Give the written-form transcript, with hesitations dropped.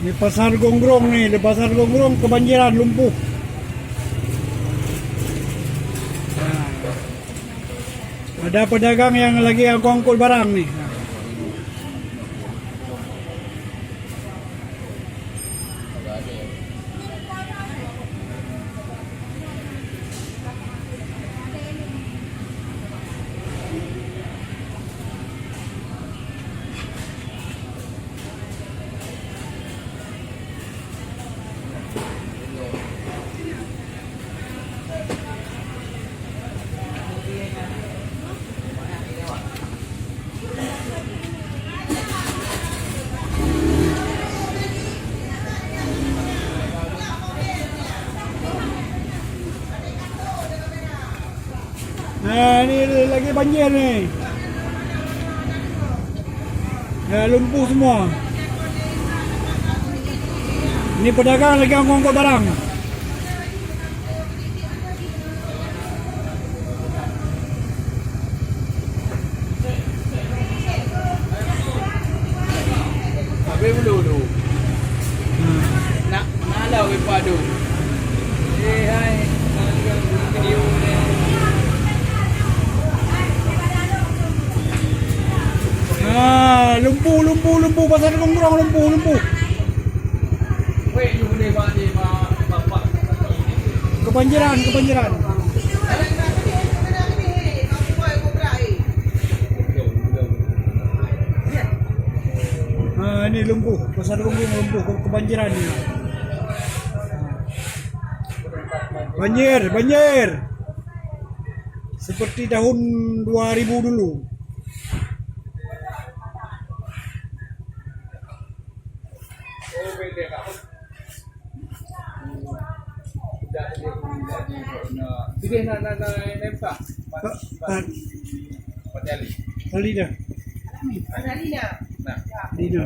Di Pasar Gonggong nih, di Pasar Gonggong kebanjiran, lumpuh. Nah, ada pedagang yang lagi angkut barang nih. Nah. Nah, ini lagi banjir nih. Ya, lumpuh semua. Ini pedagang lagi angkut barang. Habis dulu. Nak mengalau ke padu. Hai. Video ni. Nah, lumpuh Pasar Gonggong lumpuh. Wei, you boleh buat di bapak. Kebanjiran. Nah, ini lumpuh, Pasar Gonggong lumpuh, kebanjiran ini. Banjir. Seperti tahun 2000 dulu. Sige na nempa. Pateli. Kali dah. Nah. Dina.